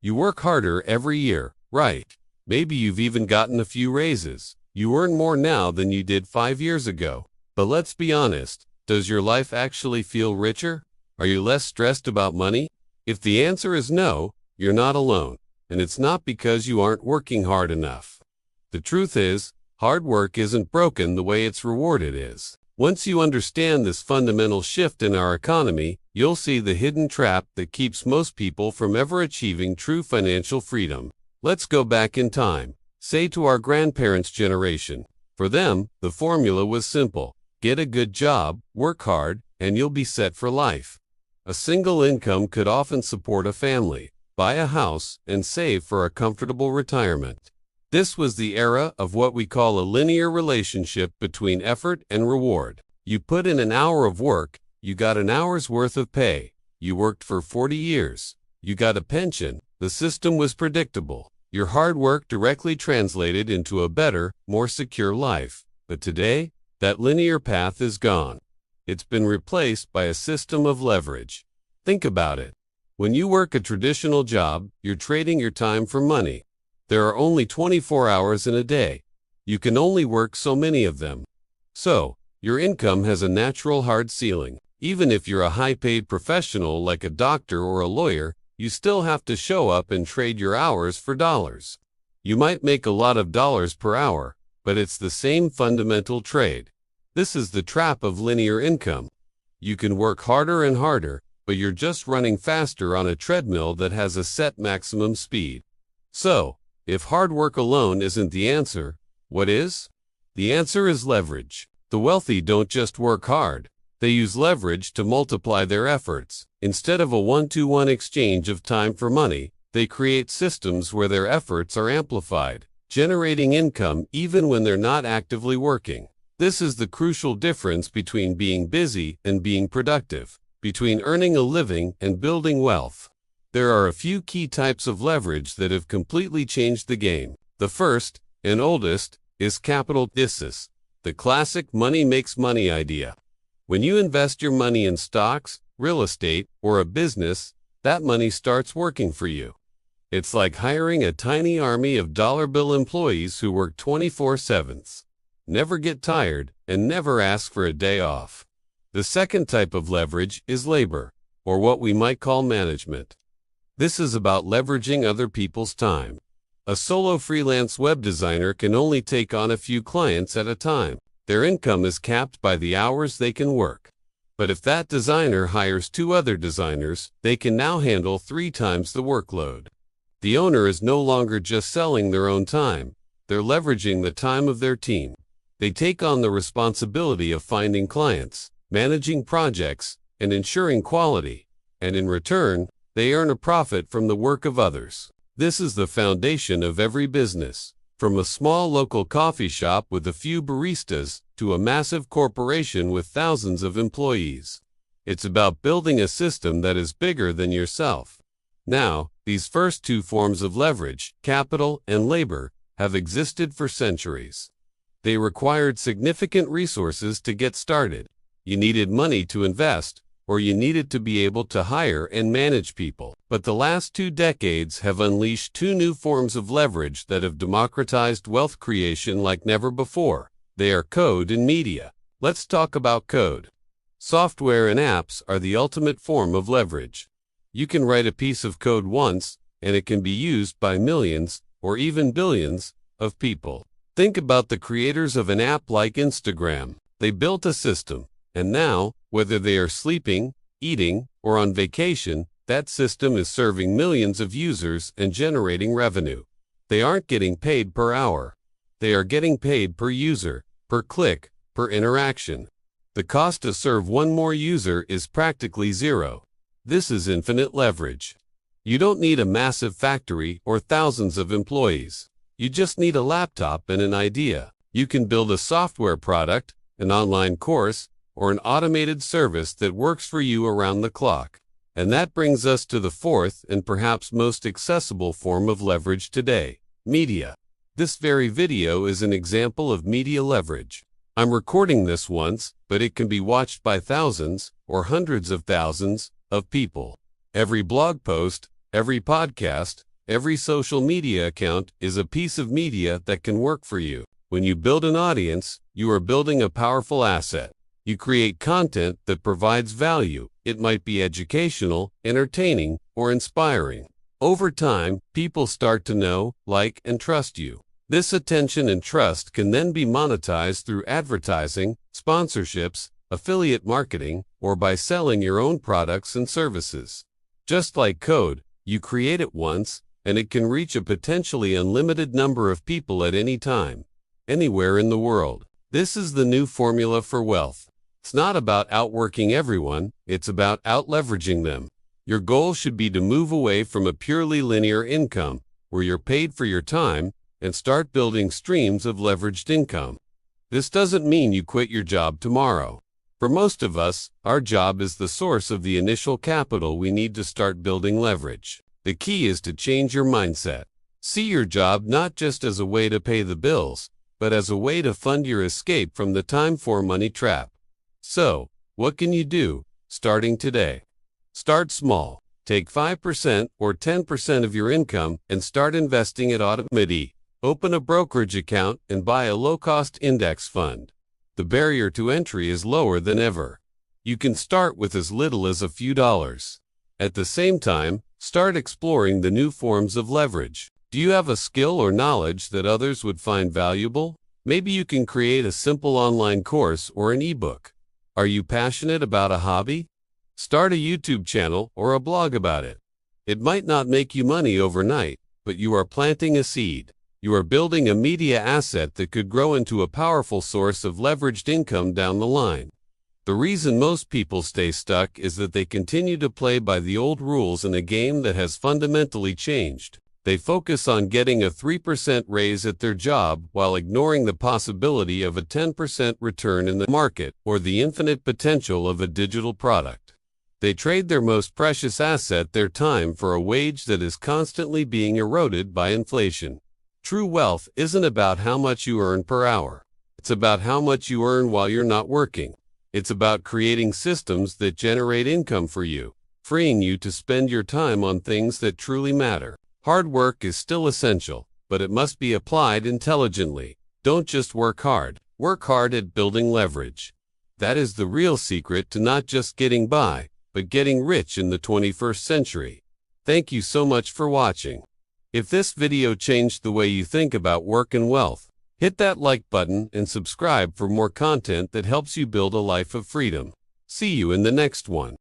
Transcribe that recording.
You work harder every year, right? Maybe you've even gotten a few raises. You earn more now than you did 5 years ago. But let's be honest, does your life actually feel richer? Are you less stressed about money? If the answer is no, you're not alone, and it's not because you aren't working hard enough. The truth is, hard work isn't broken the way it's rewarded is. Once you understand this fundamental shift in our economy, you'll see the hidden trap that keeps most people from ever achieving true financial freedom. Let's go back in time, say to our grandparents' generation. For them, the formula was simple. Get a good job, work hard, and you'll be set for life. A single income could often support a family, buy a house, and save for a comfortable retirement. This was the era of what we call a linear relationship between effort and reward. You put in an hour of work, you got an hour's worth of pay. You worked for 40 years. You got a pension. The system was predictable. Your hard work directly translated into a better, more secure life. But today, that linear path is gone. It's been replaced by a system of leverage. Think about it. When you work a traditional job, you're trading your time for money. There are only 24 hours in a day. You can only work so many of them. So, your income has a natural hard ceiling. Even if you're a high-paid professional like a doctor or a lawyer, you still have to show up and trade your hours for dollars. You might make a lot of dollars per hour, but it's the same fundamental trade. This is the trap of linear income. You can work harder and harder, but you're just running faster on a treadmill that has a set maximum speed. So, if hard work alone isn't the answer, what is? The answer is leverage. The wealthy don't just work hard. They use leverage to multiply their efforts. Instead of a one-to-one exchange of time for money, they create systems where their efforts are amplified, generating income even when they're not actively working. This is the crucial difference between being busy and being productive, between earning a living and building wealth. There are a few key types of leverage that have completely changed the game. The first, and oldest, is capital thesis, the classic money makes money idea. When you invest your money in stocks, real estate, or a business, that money starts working for you. It's like hiring a tiny army of dollar bill employees who work 24/7, never get tired, and never ask for a day off. The second type of leverage is labor, or what we might call management. This is about leveraging other people's time. A solo freelance web designer can only take on a few clients at a time. Their income is capped by the hours they can work. But if that designer hires 2 other designers, they can now handle 3 times the workload. The owner is no longer just selling their own time. They're leveraging the time of their team. They take on the responsibility of finding clients, managing projects, and ensuring quality. And in return, they earn a profit from the work of others. This is the foundation of every business, from a small local coffee shop with a few baristas to a massive corporation with thousands of employees. It's about building a system that is bigger than yourself. Now, these first 2 forms of leverage, capital and labor, have existed for centuries. They required significant resources to get started. You needed money to invest, or you needed to be able to hire and manage people. But the last 2 decades have unleashed 2 new forms of leverage that have democratized wealth creation like never before. They are code and media. Let's talk about code. Software and apps are the ultimate form of leverage. You can write a piece of code once, and it can be used by millions, or even billions, of people. Think about the creators of an app like Instagram. They built a system, and now, whether they are sleeping, eating, or on vacation, that system is serving millions of users and generating revenue. They aren't getting paid per hour. They are getting paid per user, per click, per interaction. The cost to serve one more user is practically zero. This is infinite leverage. You don't need a massive factory or thousands of employees. You just need a laptop and an idea. You can build a software product, an online course, or an automated service that works for you around the clock. And that brings us to the fourth and perhaps most accessible form of leverage today, media. This very video is an example of media leverage. I'm recording this once, but it can be watched by thousands or hundreds of thousands of people. Every blog post, every podcast, Every social media account is a piece of media that can work for you. When you build an audience, you are building a powerful asset. You create content that provides value. It might be educational, entertaining, or inspiring. Over time, people start to know, like, and trust you. This attention and trust can then be monetized through advertising, sponsorships, affiliate marketing, or by selling your own products and services. Just like code, you create it once, and it can reach a potentially unlimited number of people at any time, anywhere in the world. This is the new formula for wealth. It's not about outworking everyone, it's about outleveraging them. Your goal should be to move away from a purely linear income, where you're paid for your time, and start building streams of leveraged income. This doesn't mean you quit your job tomorrow. For most of us, our job is the source of the initial capital we need to start building leverage. The key is to change your mindset. See your job not just as a way to pay the bills, but as a way to fund your escape from the time-for-money trap. So, what can you do, starting today? Start small. Take 5% or 10% of your income and start investing it automatically. Open a brokerage account and buy a low-cost index fund. The barrier to entry is lower than ever. You can start with as little as a few dollars. At the same time, start exploring the new forms of leverage. Do you have a skill or knowledge that others would find valuable? Maybe you can create a simple online course or an ebook. Are you passionate about a hobby? Start a YouTube channel or a blog about it. It might not make you money overnight, but you are planting a seed. You are building a media asset that could grow into a powerful source of leveraged income down the line. The reason most people stay stuck is that they continue to play by the old rules in a game that has fundamentally changed. They focus on getting a 3% raise at their job while ignoring the possibility of a 10% return in the market or the infinite potential of a digital product. They trade their most precious asset, their time, for a wage that is constantly being eroded by inflation. True wealth isn't about how much you earn per hour. It's about how much you earn while you're not working. It's about creating systems that generate income for you, freeing you to spend your time on things that truly matter. Hard work is still essential, but it must be applied intelligently. Don't just work hard at building leverage. That is the real secret to not just getting by, but getting rich in the 21st century. Thank you so much for watching. If this video changed the way you think about work and wealth, hit that like button and subscribe for more content that helps you build a life of freedom. See you in the next one.